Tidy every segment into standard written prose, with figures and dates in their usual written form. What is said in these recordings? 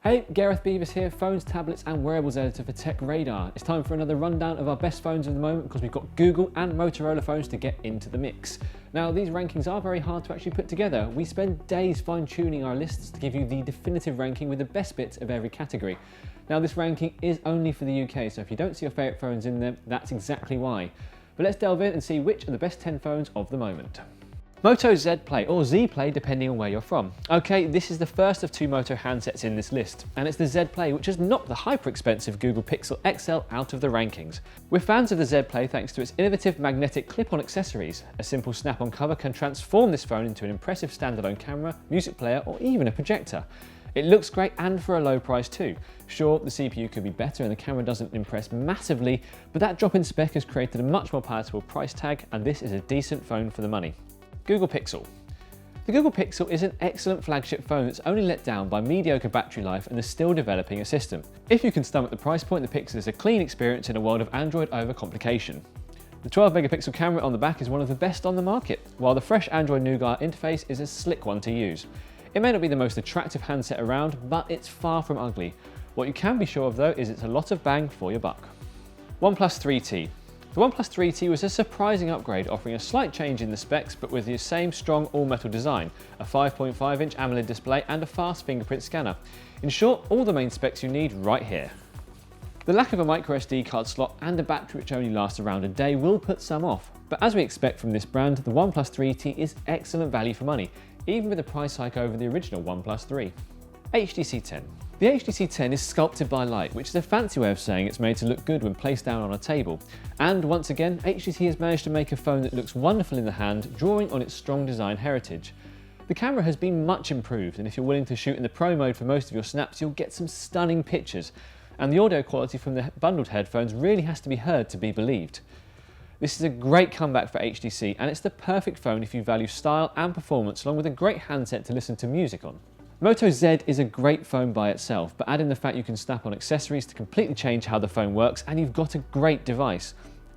Hey, Gareth Beavis here, phones, tablets and wearables editor for TechRadar. It's time for another rundown of our best phones of the moment because we've got Google and Motorola phones to get into the mix. Now, these rankings are very hard to actually put together. We spend days fine-tuning our lists to give you the definitive ranking with the best bits of every category. Now, this ranking is only for the UK, so if you don't see your favourite phones in there, that's exactly why. But let's delve in and see which are the best 10 phones of the moment. Moto Z Play, or Z Play depending on where you're from. Okay, this is the first of two Moto handsets in this list, and it's the Z Play which has knocked the hyper expensive Google Pixel XL out of the rankings. We're fans of the Z Play thanks to its innovative magnetic clip-on accessories. A simple snap-on cover can transform this phone into an impressive standalone camera, music player or even a projector. It looks great and for a low price too. Sure, the CPU could be better and the camera doesn't impress massively, but that drop in spec has created a much more palatable price tag, and this is a decent phone for the money. Google Pixel. The Google Pixel is an excellent flagship phone that's only let down by mediocre battery life and is still developing a system. If you can stomach the price point, the Pixel is a clean experience in a world of Android overcomplication. The 12 megapixel camera on the back is one of the best on the market, while the fresh Android Nougat interface is a slick one to use. It may not be the most attractive handset around, but it's far from ugly. What you can be sure of though is it's a lot of bang for your buck. Oneplus 3T. The Oneplus 3T was a surprising upgrade, offering a slight change in the specs but with the same strong all-metal design, a 5.5-inch AMOLED display and a fast fingerprint scanner. In short, all the main specs you need right here. The lack of a microSD card slot and a battery which only lasts around a day will put some off, but as we expect from this brand, the OnePlus 3T is excellent value for money, even with a price hike over the original OnePlus 3. HTC 10. The HTC 10 is sculpted by light, which is a fancy way of saying it's made to look good when placed down on a table. And once again, HTC has managed to make a phone that looks wonderful in the hand, drawing on its strong design heritage. The camera has been much improved, and if you're willing to shoot in the Pro mode for most of your snaps, you'll get some stunning pictures. And the audio quality from the bundled headphones really has to be heard to be believed. This is a great comeback for HTC, and it's the perfect phone if you value style and performance, along with a great handset to listen to music on. Moto Z is a great phone by itself, but add in the fact you can snap on accessories to completely change how the phone works and you've got a great device.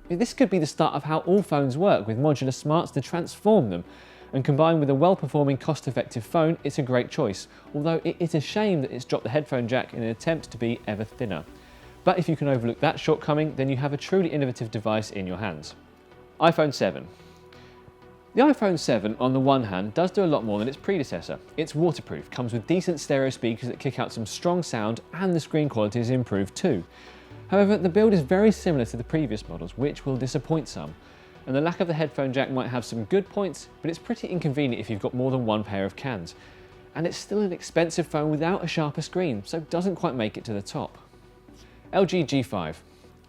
This could be the start of how all phones work, with modular smarts to transform them, and combined with a well-performing, cost-effective phone, it's a great choice, although it is a shame that it's dropped the headphone jack in an attempt to be ever thinner. But if you can overlook that shortcoming, then you have a truly innovative device in your hands. iPhone 7. The iPhone 7, on the one hand, does do a lot more than its predecessor. It's waterproof, comes with decent stereo speakers that kick out some strong sound, and the screen quality is improved too. However, the build is very similar to the previous models, which will disappoint some. And the lack of the headphone jack might have some good points, but it's pretty inconvenient if you've got more than one pair of cans. And it's still an expensive phone without a sharper screen, so it doesn't quite make it to the top. LG G5.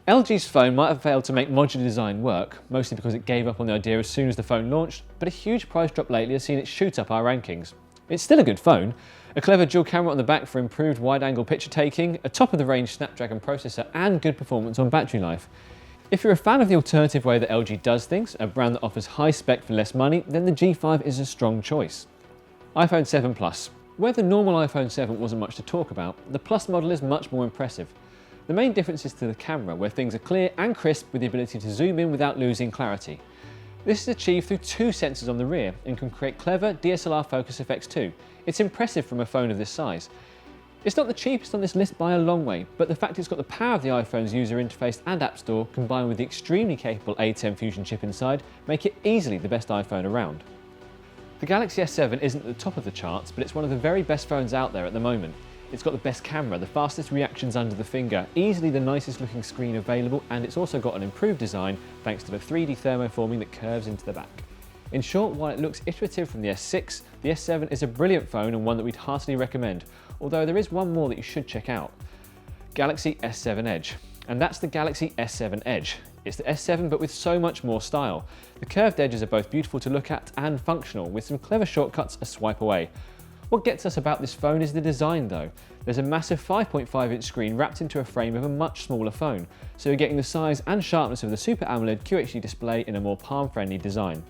LG's phone might have failed to make modular design work, mostly because it gave up on the idea as soon as the phone launched, but a huge price drop lately has seen it shoot up our rankings. It's still a good phone, a clever dual camera on the back for improved wide-angle picture taking, a top-of-the-range Snapdragon processor and good performance on battery life. If you're a fan of the alternative way that LG does things, a brand that offers high spec for less money, then the G5 is a strong choice. iPhone 7 Plus. Where the normal iPhone 7 wasn't much to talk about, the Plus model is much more impressive. The main difference is to the camera, where things are clear and crisp with the ability to zoom in without losing clarity. This is achieved through two sensors on the rear and can create clever DSLR focus effects too. It's impressive from a phone of this size. It's not the cheapest on this list by a long way, but the fact it's got the power of the iPhone's user interface and App Store, combined with the extremely capable A10 Fusion chip inside, make it easily the best iPhone around. The Galaxy S7 isn't at the top of the charts, but it's one of the very best phones out there at the moment. It's got the best camera, the fastest reactions under the finger, easily the nicest looking screen available, and it's also got an improved design thanks to the 3D thermoforming that curves into the back. In short, while it looks iterative from the S6, the S7 is a brilliant phone and one that we'd heartily recommend, although there is one more that you should check out. Galaxy S7 Edge. And that's the Galaxy S7 Edge. It's the S7 but with so much more style. The curved edges are both beautiful to look at and functional, with some clever shortcuts a swipe away. What gets us about this phone is the design though. There's a massive 5.5-inch screen wrapped into a frame of a much smaller phone, so you're getting the size and sharpness of the Super AMOLED QHD display in a more palm-friendly design.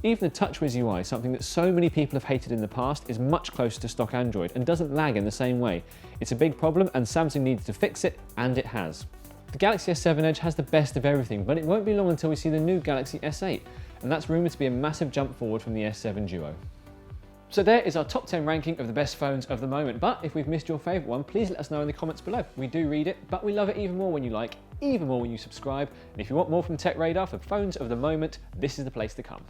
Even the TouchWiz UI, something that so many people have hated in the past, is much closer to stock Android and doesn't lag in the same way. It's a big problem and Samsung needed to fix it, and it has. The Galaxy S7 Edge has the best of everything, but it won't be long until we see the new Galaxy S8, and that's rumoured to be a massive jump forward from the S7 Duo. So there is our top 10 ranking of the best phones of the moment. But if we've missed your favourite one, please let us know in the comments below. We do read it, but we love it even more when you like, even more when you subscribe. And if you want more from TechRadar for phones of the moment, this is the place to come.